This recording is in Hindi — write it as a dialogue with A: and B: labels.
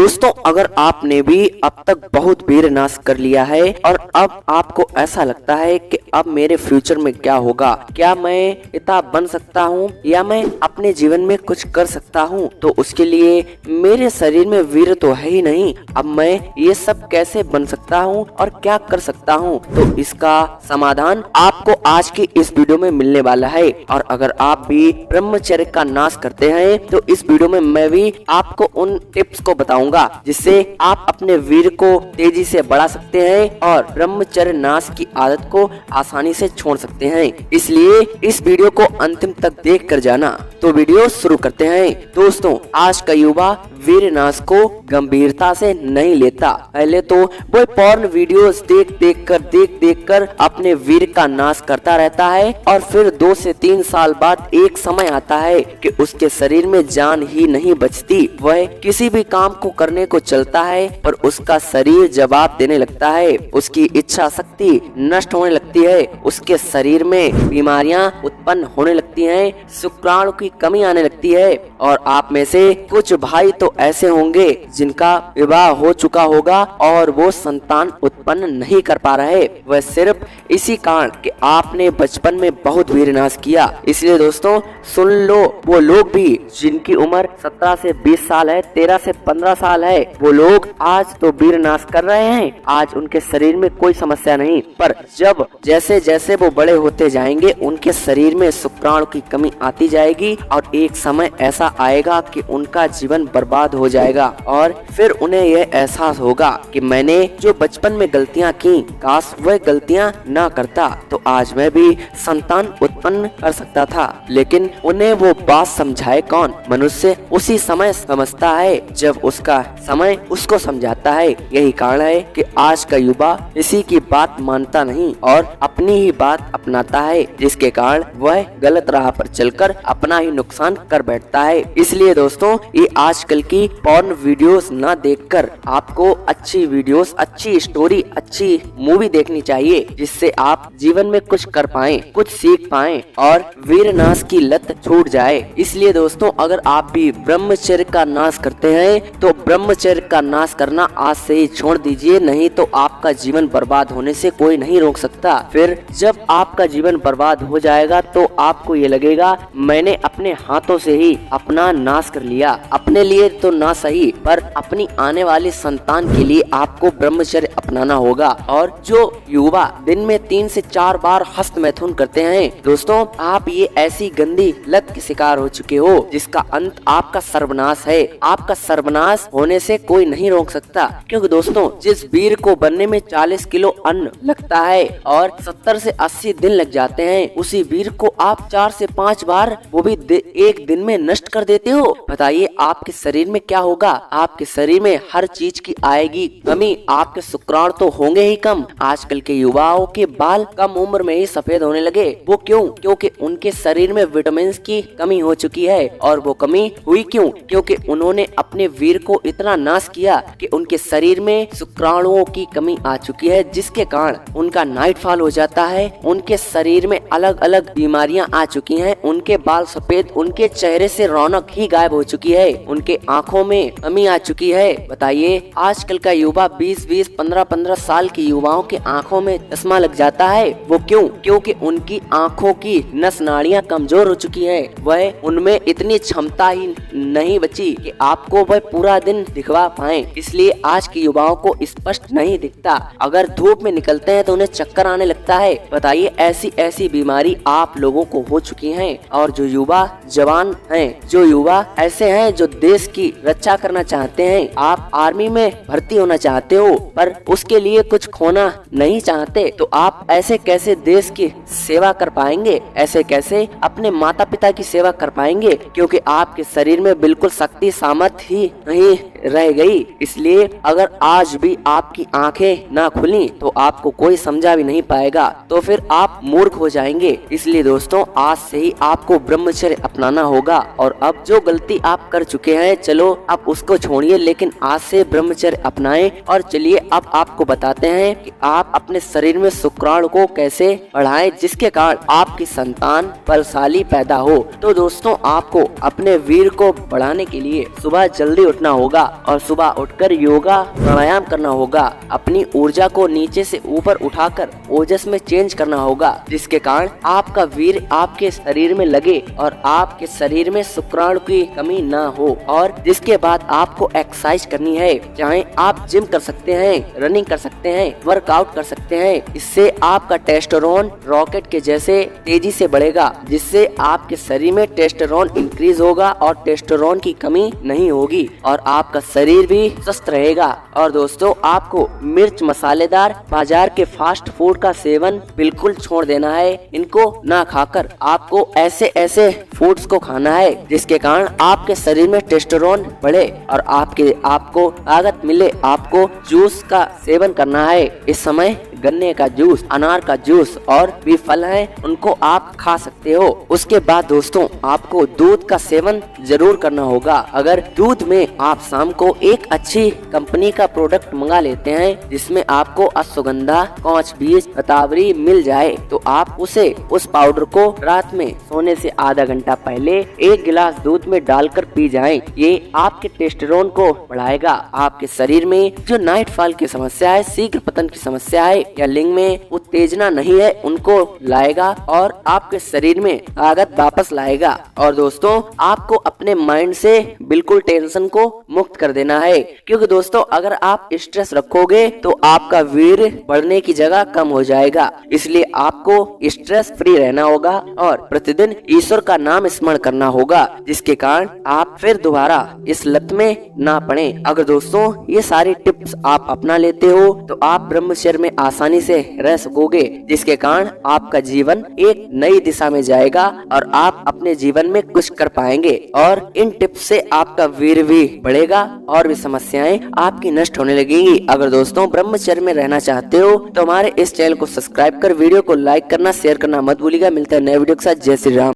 A: दोस्तों, अगर आपने भी अब तक बहुत वीर नाश कर लिया है और अब आपको ऐसा लगता है कि अब मेरे फ्यूचर में क्या होगा, क्या मैं पिता बन सकता हूँ या मैं अपने जीवन में कुछ कर सकता हूँ, तो उसके लिए मेरे शरीर में वीर तो है ही नहीं, अब मैं ये सब कैसे बन सकता हूँ और क्या कर सकता हूँ, तो इसका समाधान आपको आज की इस वीडियो में मिलने वाला है। और अगर आप भी ब्रह्मचर्य का नाश करते हैं तो इस वीडियो में मैं भी आपको उन टिप्स को बताऊंगा जिससे आप अपने वीर को तेजी से बढ़ा सकते हैं और ब्रह्मचर्य नाश की आदत को आसानी से छोड़ सकते हैं। इसलिए इस वीडियो को अंतिम तक देख कर जाना। तो वीडियो शुरू करते हैं। दोस्तों, आज का युवा वीर नाश को गंभीरता से नहीं लेता। पहले तो वो पॉर्न वीडियोस देख देख कर अपने वीर का नाश करता रहता है और फिर 2 से 3 साल बाद एक समय आता है कि उसके शरीर में जान ही नहीं बचती। वह किसी भी काम को करने को चलता है पर उसका शरीर जवाब देने लगता है, उसकी इच्छा शक्ति नष्ट होने लगती है, उसके शरीर में बीमारियां उत्पन्न होने लगती हैं, शुक्राणु की कमी आने लगती है। और आप में से कुछ भाई तो ऐसे होंगे जिनका विवाह हो चुका होगा और वो संतान उत्पन्न नहीं कर पा रहे। वह सिर्फ इसी कारण कि आपने बचपन में बहुत वीरनाश किया। इसलिए दोस्तों सुन लो, वो लोग भी जिनकी उम्र 17 से 20 साल है, 13 से 15 साल है, वो लोग आज तो वीरनाश कर रहे हैं, आज उनके शरीर में कोई समस्या नहीं, पर जब जैसे जैसे वो बड़े होते जाएंगे उनके शरीर में शुक्राणु की कमी आती जाएगी और एक समय ऐसा आएगा कि उनका जीवन बर्बाद हो जाएगा और फिर उन्हें यह एहसास होगा कि मैंने जो बचपन में गलतियां की, काश वह गलतियां ना करता तो आज मैं भी संतान उत्पन्न कर सकता था। लेकिन उन्हें वो बात समझाए कौन? मनुष्य उसी समय समझता है जब उसका समय उसको समझाता है। यही कारण है कि आज का युवा किसी की बात मानता नहीं और अपनी ही बात अपनाता है, जिसके कारण वह गलत राह पर चलकर अपना ही नुकसान कर बैठता है। इसलिए दोस्तों, ये आजकल की पॉर्न वीडियोस ना देखकर आपको अच्छी वीडियोस, अच्छी स्टोरी, अच्छी मूवी देखनी चाहिए जिससे आप जीवन में कुछ कर पाएं, कुछ सीख पाएं और वीरनाश की लत छूट जाए। इसलिए दोस्तों, अगर आप भी ब्रह्मचर्य का नाश करते हैं तो ब्रह्मचर्य का नाश करना आज से ही छोड़ दीजिए, नहीं तो आपका जीवन बर्बाद होने से कोई नहीं रोक सकता। फिर जब आपका जीवन बर्बाद हो जाएगा तो आपको ये लगेगा मैंने अपने हाथों से ही अपना नाश कर लिया। अपने लिए तो ना सही पर अपनी आने वाली संतान के लिए आपको ब्रह्मचर्य अपनाना होगा। और जो युवा दिन में 3 से 4 बार हस्त मैथुन करते हैं, दोस्तों आप ये ऐसी गंदी लत के शिकार हो चुके हो जिसका अंत आपका सर्वनाश है। आपका सर्वनाश होने से कोई नहीं रोक सकता, क्योंकि दोस्तों जिस वीर को बनने में 40 किलो अन्न लगता है और 70 से 80 दिन लग जाते हैं, उसी वीर को आप 4 से 5 बार वो भी एक दिन में नष्ट कर देते हो। बताइए आपके शरीर में क्या होगा? आपके शरीर में हर चीज की आएगी कमी, आपके शुक्राणु तो होंगे ही कम। आजकल के युवाओं के बाल कम उम्र में ही सफेद होने लगे। वो क्यों? क्योंकि उनके शरीर में विटामिन की कमी हो चुकी है। और वो कमी हुई क्यों? क्योंकि उन्होंने अपने वीर को इतना नाश किया कि उनके शरीर में शुक्राणुओं की कमी आ चुकी है, जिसके कारण उनका नाइटफॉल हो जाता है। उनके शरीर में अलग अलग बीमारियां आ चुकी हैं, उनके बाल सफेद, उनके चेहरे से रौनक ही गायब हो चुकी है, उनके आंखों में कमी आ चुकी है। बताइए आजकल का युवा 20-20, 15-15 साल के युवाओं के आंखों में चश्मा लग जाता है। वो क्यों? क्योंकि उनकी आंखों की नस नाड़ियां कमजोर हो चुकी है। वह उनमें इतनी क्षमता ही नहीं बची कि आपको वह पूरा दिन दिखवा पाए। इसलिए आज के युवाओं को स्पष्ट नहीं दिखता। अगर धूप में निकलते हैं तो उन्हें चक्कर आने लगता है। बताइए ऐसी ऐसी बीमारी आप लोगों को हो चुकी है। और जो युवा जवान हैं, जो युवा ऐसे हैं जो देश की रक्षा करना चाहते हैं, आप आर्मी में भर्ती होना चाहते हो पर उसके लिए कुछ खोना नहीं चाहते, तो आप ऐसे कैसे देश की सेवा कर पाएंगे? ऐसे कैसे अपने माता पिता की सेवा कर पाएंगे? क्योंकि आपके शरीर में बिल्कुल शक्ति सामर्थ्य ही नहीं रह गई। इसलिए अगर आज भी आपकी आंखें ना खुली तो आपको कोई समझा भी नहीं पाएगा, तो फिर आप मूर्ख हो जाएंगे। इसलिए दोस्तों आज से ही आपको ब्रह्मचर्य अपनाना होगा। और अब जो गलती आप कर चुके हैं, चलो अब उसको छोड़िए, लेकिन आज से ब्रह्मचर्य अपनाएं और चलिए अब आप आपको बताते हैं कि आप अपने शरीर में शुक्राणु को कैसे बढ़ाएं, जिसके कारण आपकी संतान बलशाली पैदा हो। तो दोस्तों, आपको अपने वीर को बढ़ाने के लिए सुबह जल्दी उठना होगा और सुबह उठकर योगा प्राणायाम करना होगा। अपनी ऊर्जा को नीचे से ऊपर उठाकर ओजस में चेंज करना होगा, जिसके कारण आपका वीर आपके शरीर में लगे और आपके शरीर में शुक्राणु की कमी ना हो। और जिसके बाद आपको एक्सरसाइज करनी है, चाहे आप जिम कर सकते हैं, रनिंग कर सकते हैं, वर्कआउट कर सकते हैं। इससे आपका टेस्टोस्टेरोन रॉकेट के जैसे तेजी से बढ़ेगा, जिससे आपके शरीर में टेस्टोस्टेरोन इंक्रीज होगा और टेस्टोस्टेरोन की कमी नहीं होगी और आपका शरीर भी स्वस्थ रहेगा। और दोस्तों, आपको मिर्च मसालेदार बाजार के फास्ट फूड का सेवन बिल्कुल छोड़ देना है। इनको ना खाकर आपको ऐसे ऐसे फूड्स को खाना है जिसके कारण आपके शरीर में टेस्टोस्टेरोन बढ़े और आपको ताकत मिले। आपको जूस का सेवन करना है। इस समय गन्ने का जूस, अनार का जूस और भी फल हैं, उनको आप खा सकते हो। उसके बाद दोस्तों, आपको दूध का सेवन जरूर करना होगा। अगर दूध में आप शाम को एक अच्छी कंपनी का प्रोडक्ट मंगा लेते हैं जिसमें आपको अश्वगंधा, कांच बीज, रतावरी मिल जाए, तो आप उस पाउडर को रात में सोने से आधा घंटा पहले 1 गिलास दूध में डालकर पी जाएं। ये आपके टेस्टोस्टेरोन को बढ़ाएगा। आपके शरीर में जो नाइट फॉल की समस्या है, शीघ्र पतन की समस्या है या लिंग में उत्तेजना नहीं है, उनको लाएगा और आपके शरीर में ताकत वापस लाएगा। और दोस्तों, आपको अपने माइंड से बिल्कुल टेंशन को मुक्त कर देना है, क्योंकि दोस्तों, अगर आप स्ट्रेस रखोगे तो आपका वीर बढ़ने की जगह कम हो जाएगा। इसलिए आपको स्ट्रेस फ्री रहना होगा और प्रतिदिन ईश्वर का नाम स्मरण करना होगा, जिसके कारण आप फिर दोबारा इस लत में ना पड़े। अगर दोस्तों ये सारी टिप्स आप अपना लेते हो तो आप ब्रह्मचर्य में आसानी से रह सकोगे, जिसके कारण आपका जीवन एक नई दिशा में जाएगा और आप अपने जीवन में कुछ कर पाएंगे। और इन टिप्स से आपका वीर भी बढ़ेगा और भी समस्याएं आपकी नष्ट होने लगेंगी। अगर दोस्तों ब्रह्मचर्य में रहना चाहते हो तो हमारे इस चैनल को सब्सक्राइब कर वीडियो को लाइक करना, शेयर करना मत भूलिएगा। मिलता है नए वीडियो के साथ। जय श्री राम।